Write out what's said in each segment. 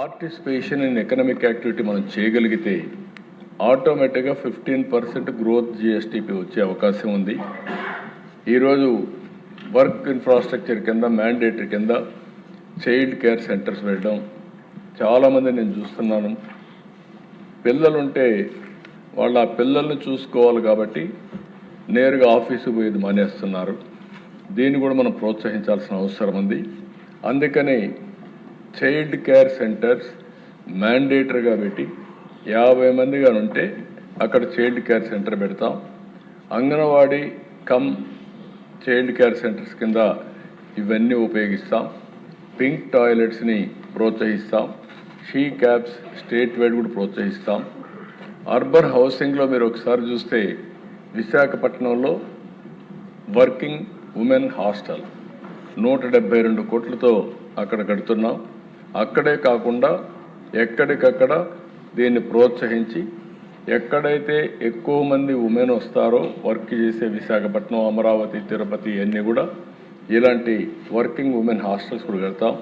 Participation in economic activity మనం చేయగలిగితే ఆటోమేటిక్గా 15% గ్రోత్ జిఎస్టిపి వచ్చే అవకాశం ఉంది. ఈరోజు వర్క్ ఇన్ఫ్రాస్ట్రక్చర్ కింద మ్యాండేటరీ కింద చైల్డ్ కేర్ సెంటర్స్ పెట్టడం చాలామంది నేను చూస్తున్నాను. పిల్లలుంటే వాళ్ళ ఆ పిల్లల్ని చూసుకోవాలి కాబట్టి నేరుగా ఆఫీసు పోయేది మానేస్తున్నారు. దీన్ని కూడా మనం ప్రోత్సహించాల్సిన అవసరం ఉంది. అందుకని చైల్డ్ కేర్ సెంటర్స్ మ్యాండేటరీగా పెట్టి 50 మందిగా ఉంటే అక్కడ చైల్డ్ కేర్ సెంటర్ పెడతాం. Anganwadi cum child care centres కింద ఇవన్నీ ఉపయోగిస్తాం. పింక్ టాయిలెట్స్ని ప్రోత్సహిస్తాం. షీ క్యాబ్స్ స్టేట్ వైడ్ కూడా ప్రోత్సహిస్తాం. అర్బన్ హౌసింగ్లో మీరు ఒకసారి చూస్తే విశాఖపట్నంలో వర్కింగ్ ఉమెన్ హాస్టల్ 172 కోట్లతో అక్కడ కడుతున్నాం. అక్కడే కాకుండా ఎక్కడికక్కడ దీన్ని ప్రోత్సహించి ఎక్కడైతే ఎక్కువ మంది ఉమెన్ వస్తారో వర్క్ చేసే విశాఖపట్నం, అమరావతి, తిరుపతి అన్నీ కూడా ఇలాంటి వర్కింగ్ ఉమెన్ హాస్టల్స్ కూడా కడతాం.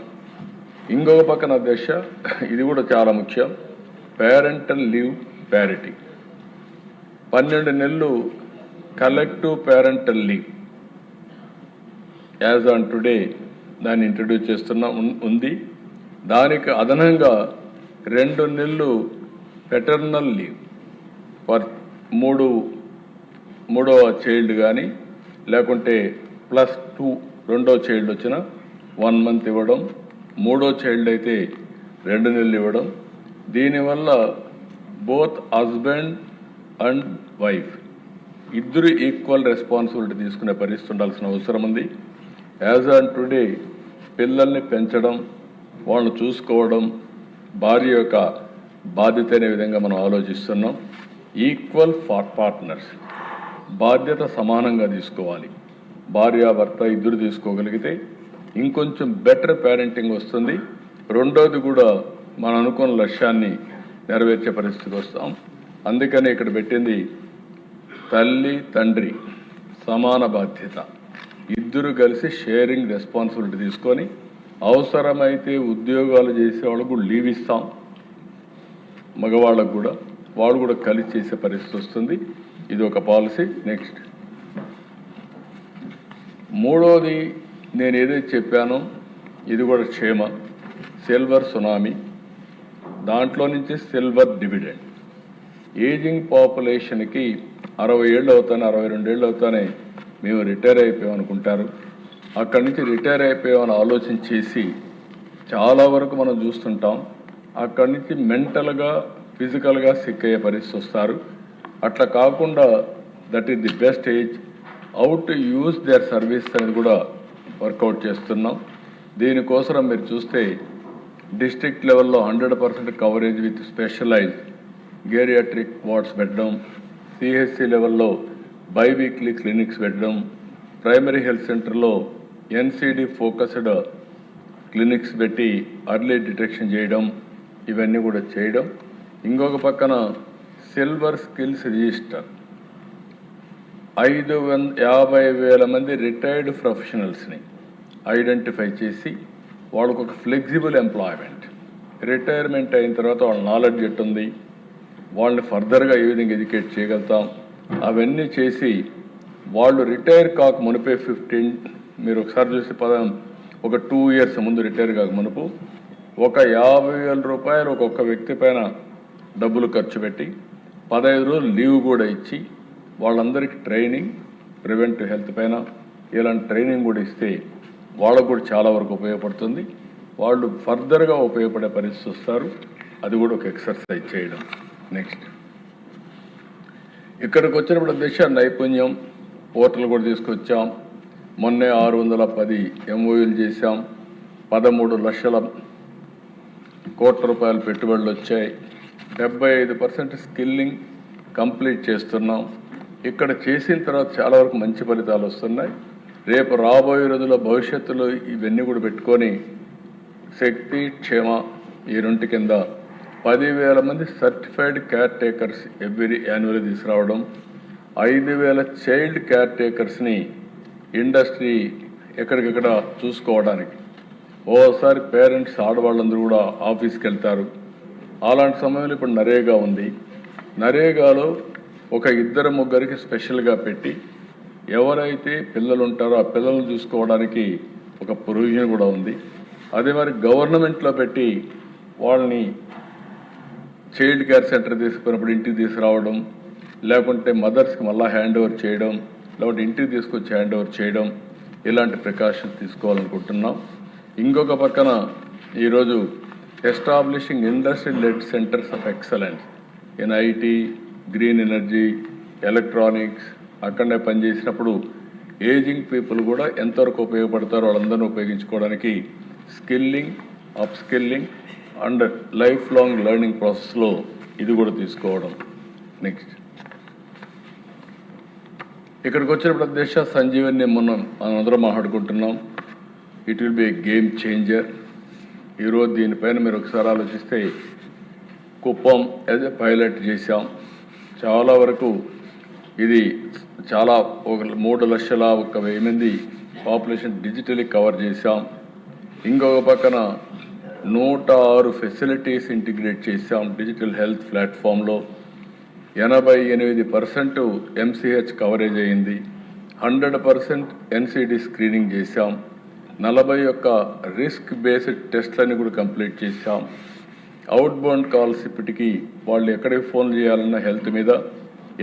ఇంకొక పక్కన దశ ఇది కూడా చాలా ముఖ్యం, పేరెంటల్ లీవ్ ప్యారిటీ. 12 నెలలు collective parental leave as on today దాన్ని ఇంట్రడ్యూస్ చేస్తున్నాం ఉంది. దానికి అదనంగా 2 నెలలు పెటర్నల్ లీవ్ ఫర్ మూడవ చైల్డ్ కానీ లేకుంటే +2 రెండో చైల్డ్ వచ్చిన 1 మంత్ ఇవ్వడం, మూడో చైల్డ్ అయితే 2 నెలలు ఇవ్వడం. దీనివల్ల బోత్ హస్బెండ్ అండ్ వైఫ్ ఇద్దరు ఈక్వల్ రెస్పాన్సిబిలిటీ తీసుకునే పరిస్థితి ఉండాల్సిన అవసరం ఉంది. యాజ్ ఆన్ టుడే పిల్లల్ని పెంచడం, వాళ్ళని చూసుకోవడం భార్య యొక్క బాధ్యత అనే విధంగా మనం ఆలోచిస్తున్నాం. ఈక్వల్ ఫార్ పార్ట్నర్స్ బాధ్యత సమానంగా తీసుకోవాలి. భార్యాభర్త ఇద్దరు తీసుకోగలిగితే ఇంకొంచెం బెటర్ పేరెంటింగ్ వస్తుంది. రెండోది కూడా మనం అనుకున్న లక్ష్యాన్ని నెరవేర్చే పరిస్థితికి వస్తాం. అందుకని ఇక్కడ పెట్టింది తల్లి తండ్రి సమాన బాధ్యత, ఇద్దరు కలిసి షేరింగ్ రెస్పాన్సిబిలిటీ తీసుకొని అవసరమైతే ఉద్యోగాలు చేసే వాళ్ళకు లీవ్ ఇస్తాం. మగవాళ్ళకు కూడా వాళ్ళు కూడా కలిసి చేసే పరిస్థితి వస్తుంది. ఇది ఒక పాలసీ. నెక్స్ట్ మూడోది నేను ఏదైతే చెప్పానో ఇది కూడా క్షేమ సిల్వర్ సునామీ. దాంట్లో నుంచి సిల్వర్ డివిడెండ్. ఏజింగ్ పాపులేషన్కి 60 ఏళ్ళు అవుతానే 62 ఏళ్ళు అవుతానే మేము రిటైర్ అయిపోయామనుకుంటారు. అక్కడి నుంచి రిటైర్ అయిపోయామని ఆలోచన చేసి చాలా వరకు మనం చూస్తుంటాం. అక్కడి నుంచి మెంటల్గా ఫిజికల్గా సిక్ అయ్యే పరిస్థితి వస్తారు. అట్లా కాకుండా that is the best age how to use their service అనేది కూడా వర్కౌట్ చేస్తున్నాం. దీనికోసం మీరు చూస్తే డిస్ట్రిక్ట్ లెవెల్లో 100% కవరేజ్ విత్ స్పెషలైజ్డ్ గేరియాట్రిక్ వార్డ్స్ పెట్టడం, సిహెచ్సి లెవెల్లో బైవీక్లీ క్లినిక్స్ పెట్టడం, ప్రైమరీ హెల్త్ సెంటర్లో ఎన్సిడి ఫోకస్డ్ క్లినిక్స్ పెట్టి అర్లీ డిటెక్షన్ చేయడం, ఇవన్నీ కూడా చేయడం. ఇంకొక పక్కన సిల్వర్ స్కిల్స్ రిజిస్టర్ 50,000 మంది రిటైర్డ్ ప్రొఫెషనల్స్ని ఐడెంటిఫై చేసి వాళ్ళకు ఒక ఫ్లెక్సిబుల్ ఎంప్లాయ్మెంట్, రిటైర్మెంట్ అయిన తర్వాత వాళ్ళ నాలెడ్జ్ ఎట్టుంది, వాళ్ళని ఫర్దర్గా ఏ విధంగా ఎడ్యుకేట్ చేయగలుగుతాం, అవన్నీ చేసి వాళ్ళు రిటైర్ కాక మునిపే 15 మీరు ఒకసారి చూసి ఒక 2 ఇయర్స్ ముందు రిటైర్ కాక మునుపు ఒక 50,000 రూపాయలు ఒక్కొక్క వ్యక్తి పైన డబ్బులు ఖర్చు పెట్టి 15 రోజులు లీవ్ కూడా ఇచ్చి వాళ్ళందరికీ ట్రైనింగ్, ప్రివెంటివ్ హెల్త్ పైన ఇలాంటి ట్రైనింగ్ కూడా ఇస్తే వాళ్ళకు కూడా చాలా వరకు ఉపయోగపడుతుంది. వాళ్ళు ఫర్దర్గా ఉపయోగపడే పరిస్థితి వస్తారు. అది కూడా ఒక ఎక్సర్సైజ్ చేయడం. నెక్స్ట్ ఇక్కడికి వచ్చినప్పుడు దిశ నైపుణ్యం పోర్టల్ కూడా తీసుకొచ్చాం. మొన్నే 610 ఎంఓయూలు చేశాం. 13 లక్షల కోట్ల రూపాయల పెట్టుబడులు వచ్చాయి. 75% స్కిల్లింగ్ కంప్లీట్ చేస్తున్నాం. ఇక్కడ చేసిన తర్వాత చాలా వరకు మంచి ఫలితాలు వస్తున్నాయి. రేపు రాబోయే రోజుల్లో భవిష్యత్తులో ఇవన్నీ కూడా పెట్టుకొని శక్తి క్షేమ ఈ 2 కింద 10,000 మంది certified caretakers every annual తీసుకురావడం, 5,000 చైల్డ్ కేర్ టేకర్స్ని ఇండస్ట్రీ ఎక్కడికక్కడ చూసుకోవడానికి ఓసారి పేరెంట్స్ ఆడవాళ్ళందరూ కూడా ఆఫీస్కి వెళ్తారు. అలాంటి సమయంలో ఇప్పుడు నరేగా ఉంది. నరేగాలో ఒక 2-3 స్పెషల్గా పెట్టి ఎవరైతే పిల్లలు ఉంటారో ఆ పిల్లలను చూసుకోవడానికి ఒక ప్రొవిజన్ కూడా ఉంది. అదే మరి గవర్నమెంట్లో పెట్టి వాళ్ళని చైల్డ్ కేర్ సెంటర్ తీసుకున్నప్పుడు ఇంటికి తీసుకురావడం, లేకుంటే మదర్స్కి మళ్ళీ హ్యాండ్ ఓవర్ చేయడం, లేకుంటే ఇంటికి తీసుకొచ్చి హ్యాండ్ ఓవర్ చేయడం, ఇలాంటి ప్రికాషన్స్ తీసుకోవాలనుకుంటున్నాం. ఇంకొక పక్కన ఈరోజు establishing industry led centres of excellence in IT, green energy, electronics. అక్కడనే పనిచేసినప్పుడు ఏజింగ్ పీపుల్ కూడా ఎంతవరకు ఉపయోగపడతారో వాళ్ళందరినీ ఉపయోగించుకోవడానికి skilling, upskilling and lifelong learning ప్రాసెస్లో ఇది కూడా తీసుకోవడం. నెక్స్ట్ ఇక్కడికి వచ్చినప్పుడు అధ్యక్ష సంజీవని మనం అందరం మాట్లాడుకుంటున్నాం. It will be A game changer. ఈరోజు దీనిపైన మీరు ఒకసారి ఆలోచిస్తే కుప్పం యాజ్ ఎ పైలట్ చేశాం. చాలా వరకు ఇది చాలా 3,01,000 మంది పాపులేషన్ డిజిటలీ కవర్ చేశాం. ఇంకొక పక్కన 106 ఫెసిలిటీస్ ఇంటిగ్రేట్ చేశాం డిజిటల్ హెల్త్ ప్లాట్ఫామ్లో. 88% ఎంసీహెచ్ కవరేజ్ అయింది. 100% ఎన్సీడీ స్క్రీనింగ్ చేశాం. 41 రిస్క్ బేస్డ్ టెస్ట్లని కూడా కంప్లీట్ చేశాం. అవుట్బౌండ్ కాల్స్ ఇప్పటికీ వాళ్ళు ఎక్కడికి ఫోన్ చేయాలన్న హెల్త్ మీద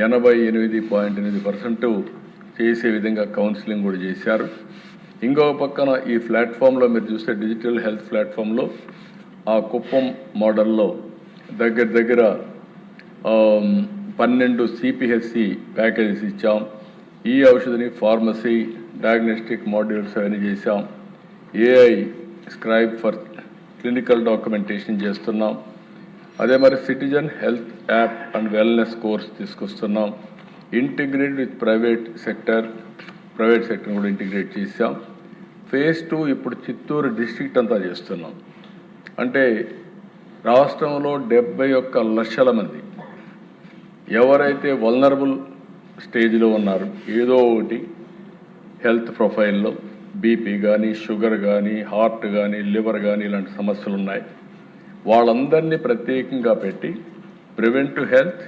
88.8% చేసే విధంగా కౌన్సిలింగ్ కూడా చేశారు. ఇంకొక పక్కన ఈ ప్లాట్ఫామ్లో మీరు చూస్తే డిజిటల్ హెల్త్ ప్లాట్ఫామ్లో ఆ కుప్పం మోడల్లో దగ్గర 12 సిపిహెచ్సి ప్యాకేజెస్ ఇచ్చాం. ఈ ఔషధిని ఫార్మసీ, డయాగ్నోస్టిక్ మాడ్యూల్స్ అవన్నీ చేశాం. AI scribe for clinical documentation చేస్తున్నాం. అదే మరి citizen health app and wellness course తీసుకొస్తున్నాం. ఇంటిగ్రేట్ విత్ ప్రైవేట్ సెక్టర్ కూడా ఇంటిగ్రేట్ చేశాం. ఫేజ్ 2 ఇప్పుడు చిత్తూరు డిస్ట్రిక్ట్ అంతా చేస్తున్నాం. అంటే రాష్ట్రంలో 71 లక్షల మంది ఎవరైతే వల్నరబుల్ స్టేజ్లో ఉన్నారు, ఏదో ఒకటి హెల్త్ ప్రొఫైల్లో బీపీ కానీ, షుగర్ కానీ, హార్ట్ కానీ, లివర్ కానీ ఇలాంటి సమస్యలు ఉన్నాయి, వాళ్ళందరినీ ప్రత్యేకంగా పెట్టి preventive health,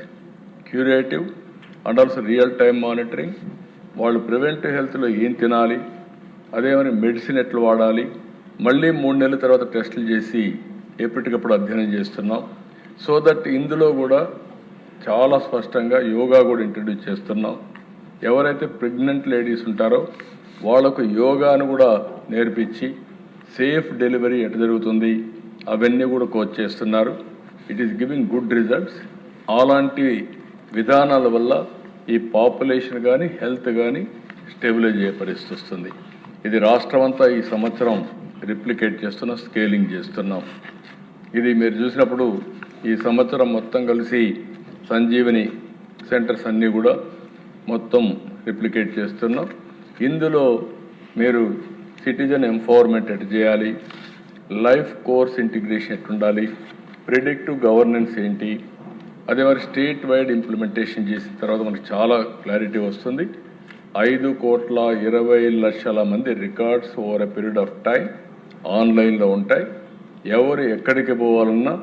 curative and also real time monitoring, వాళ్ళు ప్రివెంటివ్ హెల్త్లో ఏం తినాలి, అదేమని మెడిసిన్ ఎట్లా వాడాలి, మళ్ళీ 3 నెలల తర్వాత టెస్టులు చేసి ఎప్పటికప్పుడు అధ్యయనం చేస్తున్నాం. సో దట్ ఇందులో కూడా చాలా స్పష్టంగా యోగా కూడా ఇంట్రడ్యూస్ చేస్తున్నాం. ఎవరైతే ప్రెగ్నెంట్ లేడీస్ ఉంటారో వాళ్ళకు యోగాను కూడా నేర్పించి సేఫ్ డెలివరీ ఎట్లా జరుగుతుంది అవన్నీ కూడా కోచ్ చేస్తున్నారు. It is giving good results. అలాంటి విధానాల వల్ల ఈ పాపులేషన్ కానీ హెల్త్ కానీ స్టెబిలైజ్ అయ్యే పరిస్థితి వస్తుంది. ఇది రాష్ట్రం అంతా ఈ సంవత్సరం రిప్లికేట్ చేస్తున్నాం, స్కేలింగ్ చేస్తున్నాం. ఇది మీరు చూసినప్పుడు ఈ సంవత్సరం మొత్తం కలిసి సంజీవని సెంటర్స్ అన్నీ కూడా మొత్తం రిప్లికేట్ చేస్తున్నాం. ఇందులో మీరు సిటిజన్ ఎంపవర్మెంట్ ఎట్ చేయాలి, లైఫ్ కోర్స్ ఇంటిగ్రేషన్ ఎట్టుండాలి, ప్రిడిక్టివ్ గవర్నెన్స్ ఏంటి, అదే మరి స్టేట్ వైడ్ ఇంప్లిమెంటేషన్ చేసిన తర్వాత మనకు చాలా క్లారిటీ వస్తుంది. 5,20,00,000 మంది records over a period of time ఆన్లైన్లో ఉంటాయి. ఎవరు ఎక్కడికి పోవాలన్నా